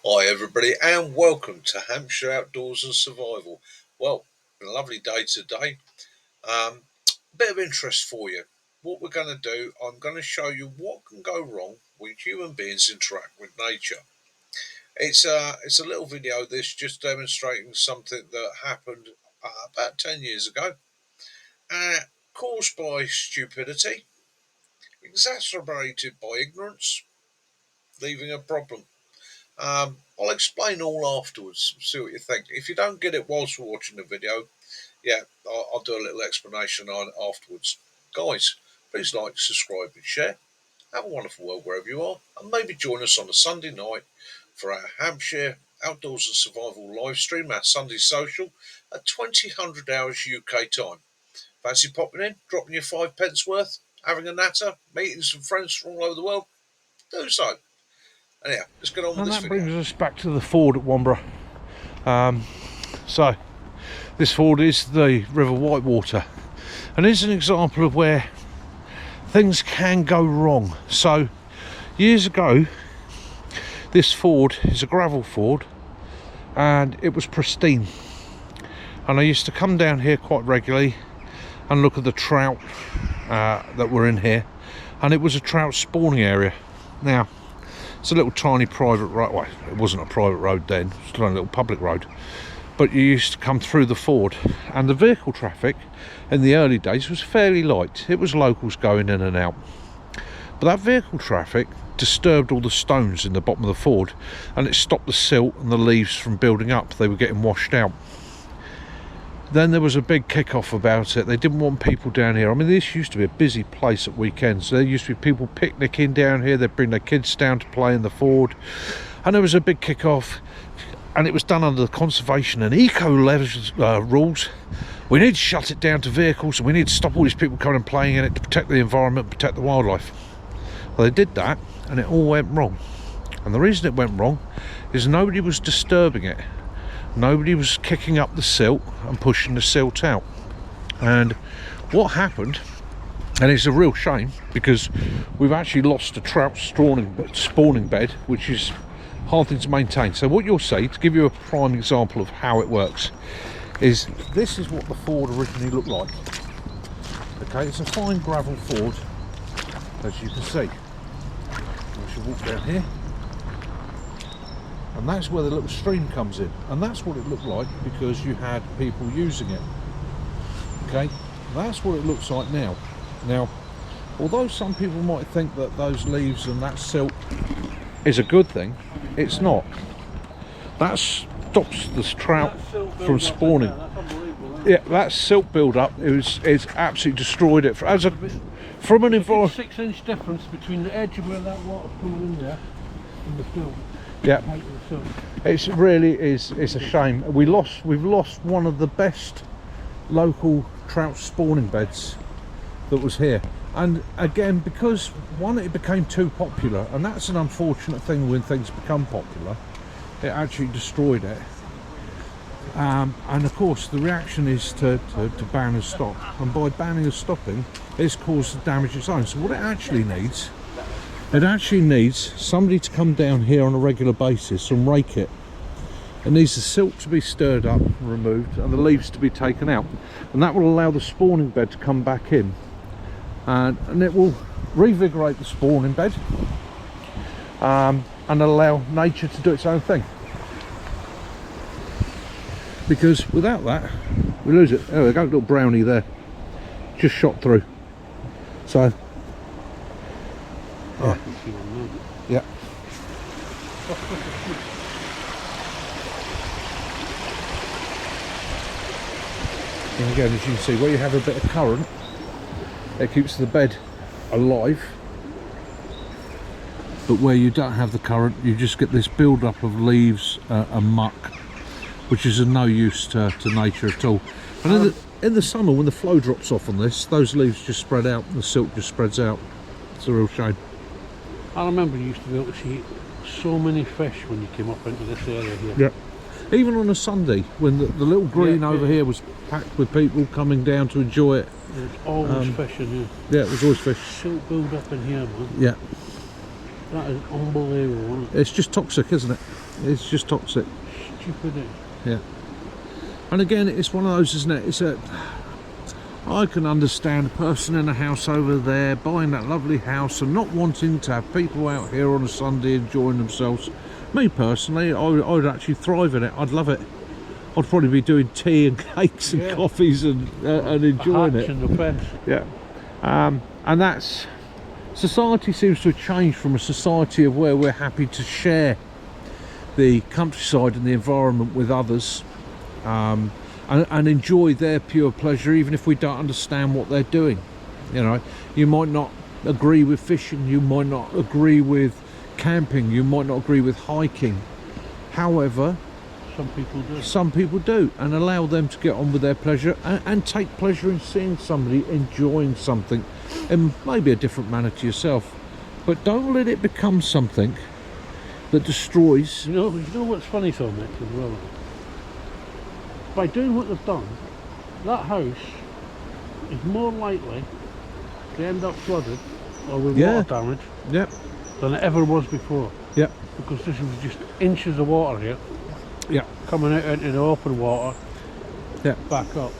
Hi everybody and welcome to Hampshire Outdoors and Survival. Well, been a lovely day today. Um, Bit of interest for you. What we're going to do, I'm going to show you what can go wrong when human beings interact with nature. It's a little video this just demonstrating something that happened about 10 years ago, uh, caused by stupidity, exacerbated by ignorance, leaving a problem. I'll explain all afterwards, see what you think. If you don't get it whilst we're watching the video, yeah, I'll do a little explanation on it afterwards. Guys, please like, subscribe and share. Have a wonderful world wherever you are, and maybe join us on a Sunday night for our Hampshire Outdoors and Survival live stream, our Sunday social, at 2000 hours UK time. Fancy popping in, dropping your 5 pence worth, having a natter, meeting some friends from all over the world? Do so. Anyhow, let's get on with And this that video. brings us back to the ford at Womburgh. So this ford is the River Whitewater, and is an example of where things can go wrong. So years ago, this ford is a gravel ford and it was pristine, and I used to come down here quite regularly and look at the trout that were in here, and it was a trout spawning area. Now it's a little tiny private road. Well, it wasn't a private road then, it was a little public road, but you used to come through the ford, and the vehicle traffic in the early days was fairly light. It was locals going in and out, but that vehicle traffic disturbed all the stones in the bottom of the ford, and it stopped the silt and the leaves from building up. They were getting washed out. Then there was a big kick-off about it. They didn't want people down here. I mean, this used to be a busy place at weekends. There used to be people picnicking down here. They'd bring their kids down to play in the ford, and there was a big kick-off, and it was done under the conservation and eco rules. We need to shut it down to vehicles, and we need to stop all these people coming and playing in it to protect the environment, protect the wildlife. Well, they did that, and it all went wrong. And the reason it went wrong is nobody was disturbing it. Nobody was kicking up the silt and pushing the silt out. And what happened, and it's a real shame, because we've actually lost a trout spawning bed, which is a hard thing to maintain. So what you'll see, to give you a prime example of how it works, is this is what the ford originally looked like. Okay, it's a fine gravel ford, as you can see. We should walk down here. And that's where the little stream comes in, and that's what it looked like because you had people using it. Okay, that's what it looks like now. Now, although some people might think that those leaves and that silt is a good thing, it's not. That stops the trout from spawning. Yeah, that silt build up it's absolutely destroyed it. From an environment, 6-inch difference between the edge of where that water pool in there and the fill. yeah, it really is. It's a shame. We've lost one of the best local trout spawning beds that was here, and again, because one, it became too popular, and that's an unfortunate thing when things become popular. It actually destroyed it, and of course the reaction is to ban and stop, and by banning and stopping, it's caused the damage its own. So what it actually needs somebody to come down here on a regular basis and rake it. It needs the silt to be stirred up and removed, and the leaves to be taken out, and that will allow the spawning bed to come back in, and it will revigorate the spawning bed, and allow nature to do its own thing. Because without that, we lose it. Oh, there we go, little brownie there, just shot through. So yeah. Yeah. And again, as you can see, where you have a bit of current, it keeps the bed alive. But where you don't have the current, you just get this build-up of leaves and muck, which is of no use to nature at all. And in the summer, when the flow drops off on this, those leaves just spread out, and the silt just spreads out. It's a real shame. I remember you used to be able to see so many fish when you came up into this area here. Yeah. Even on a Sunday, when the little green over here was packed with people coming down to enjoy it. There's always fish in here. Yeah, there's always fish. Silt build up in here, man. Yeah. That is unbelievable, isn't it? It's just toxic, isn't it? It's just toxic. Stupid. Yeah. And again, it's one of those, isn't it? I can understand a person in a house over there buying that lovely house and not wanting to have people out here on a Sunday enjoying themselves. Me personally, I'd actually thrive in it. I'd love it. I'd probably be doing tea and cakes and coffees and enjoying it. And the fence. Yeah. And that's, society seems to have changed from a society of where we're happy to share the countryside and the environment with others, and enjoy their pure pleasure, even if we don't understand what they're doing. You know, you might not agree with fishing, you might not agree with camping, you might not agree with hiking. However, some people do, and allow them to get on with their pleasure and take pleasure in seeing somebody enjoying something in maybe a different manner to yourself. But don't let it become something that destroys. You know what's funny though, Mick, as well? By doing what they've done, that house is more likely to end up flooded or with water damage Yep. than it ever was before. Yep. Because this was just inches of water here. Yeah. Coming out into the open water. Yeah. Back up.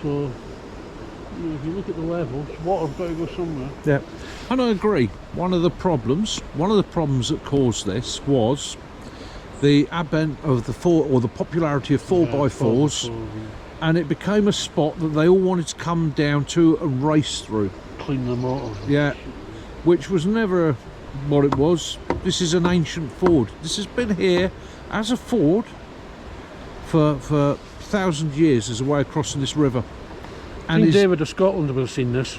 So if you look at the levels, water's got to go somewhere. Yeah, and I agree. One of the problems that caused this was the advent of the popularity of 4x4s, and it became a spot that they all wanted to come down to and race through. Clean the motors. Yeah, which was never what it was. This is an ancient Ford. This has been here as a Ford for 1,000 years as a way of crossing this river. And King David of Scotland would have seen this.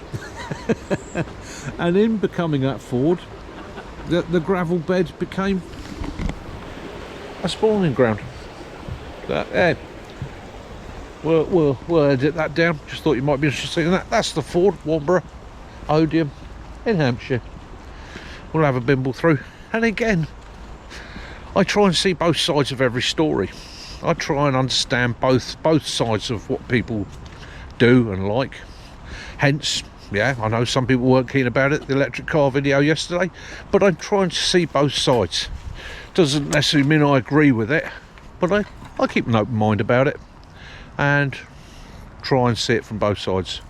And in becoming that Ford, the gravel bed became a spawning ground. We'll edit that down. Just thought you might be interested in that. That's the Ford Warnborough Odium in Hampshire. We'll have a bimble through. And again, I try and see both sides of every story. I try and understand both sides of what people do and like. Hence, yeah, I know some people weren't keen about it, the electric car video yesterday, but I'm trying to see both sides. Doesn't necessarily mean I agree with it, but I keep an open mind about it and try and see it from both sides.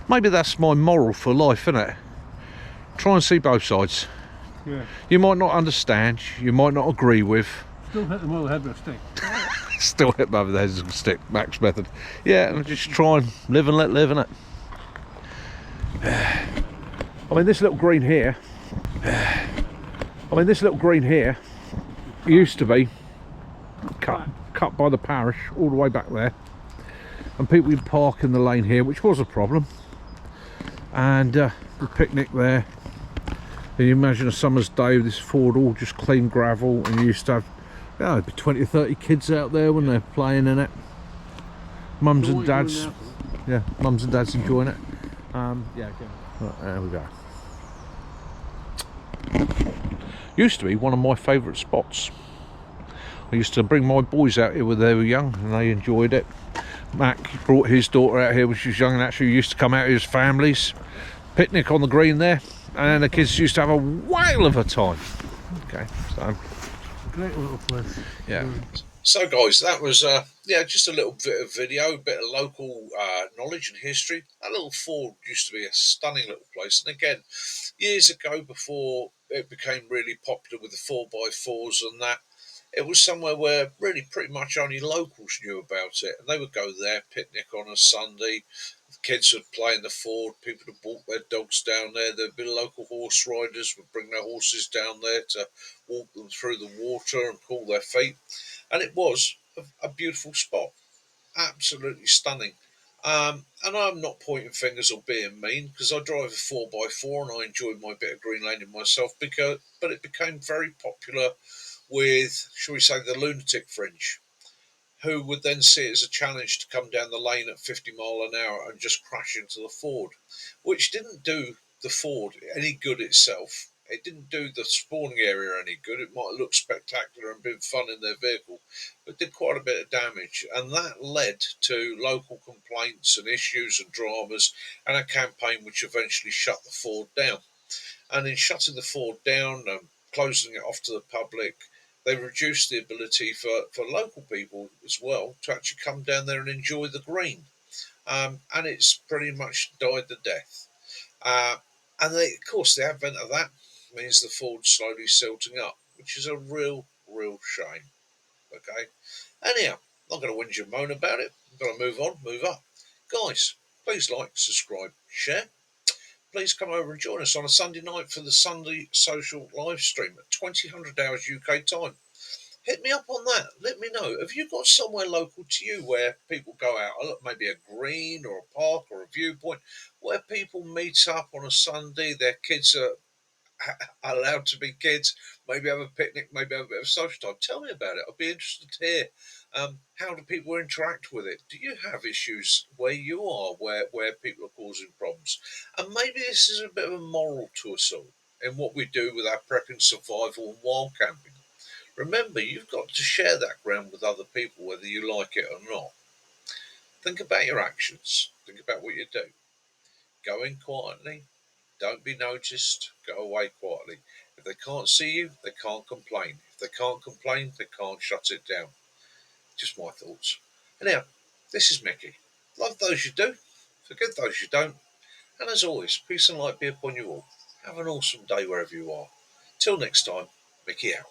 Maybe that's my moral for life, isn't it? Try and see both sides. Yeah. You might not understand, you might not agree with. Still hit them over the head with a stick. Still hit them over the head with a stick, Max method. Yeah, and just try and live and let live, innit? I mean, this little green here, used to be cut by the parish all the way back there, and people would park in the lane here, which was a problem, and the picnic there. And you imagine a summer's day with this Ford all just clean gravel, and you used to have, there'd be 20 or 30 kids out there when they're playing in it. Mums and dads, mums and dads enjoying it. Right, there we go. Used to be one of my favourite spots. I used to bring my boys out here when they were young, and they enjoyed it. Mac brought his daughter out here when she was young, and actually used to come out here as families, picnic on the green there, and the kids used to have a whale of a time. Okay, so Great little place. yeah. So guys, that was just a little bit of video, a bit of local knowledge and history. That little Ford used to be a stunning little place, and again, years ago, before it became really popular with the 4x4s and that, it was somewhere where really pretty much only locals knew about it, and they would go there, picnic on a Sunday. The kids would play in the Ford, people would walk their dogs down there. There'd be local horse riders would bring their horses down there to walk them through the water and cool their feet. And it was a beautiful spot, absolutely stunning. And I'm not pointing fingers or being mean, because I drive a 4x4 and I enjoy my bit of green laning myself, but it became very popular with, shall we say, the lunatic fringe, who would then see it as a challenge to come down the lane at 50 mile an hour and just crash into the Ford, which didn't do the Ford any good itself. It didn't do the spawning area any good. It might look spectacular and been fun in their vehicle, but did quite a bit of damage. And that led to local complaints and issues and dramas, and a campaign which eventually shut the Ford down. And in shutting the Ford down and closing it off to the public, they reduced the ability for local people as well to actually come down there and enjoy the green. And it's pretty much died the death. Uh, and of course, the advent of that means the Ford's slowly silting up, which is a real shame. Okay. Anyhow, I'm not going to whinge and moan about it. I'm going to move on, move up. Guys, please like, subscribe, share. Please come over and join us on a Sunday night for the Sunday social live stream at 2000 hours UK time. Hit me up on that. Let me know. Have you got somewhere local to you where people go out? Maybe a green or a park or a viewpoint where people meet up on a Sunday. Their kids are allowed to be kids. Maybe have a picnic. Maybe have a bit of social time. Tell me about it. I'd be interested to hear. How do people interact with it? Do you have issues where you are, where people are causing problems? And maybe this is a bit of a moral to us all in what we do with our prepping, survival, and wild camping. Remember, you've got to share that ground with other people, whether you like it or not. Think about your actions. Think about what you do. Go in quietly. Don't be noticed. Go away quietly. If they can't see you, they can't complain. If they can't complain, they can't shut it down. Just my thoughts. Anyhow, this is Mickey. Love those you do. Forget those you don't. And as always, peace and light be upon you all. Have an awesome day wherever you are. Till next time, Mickey out.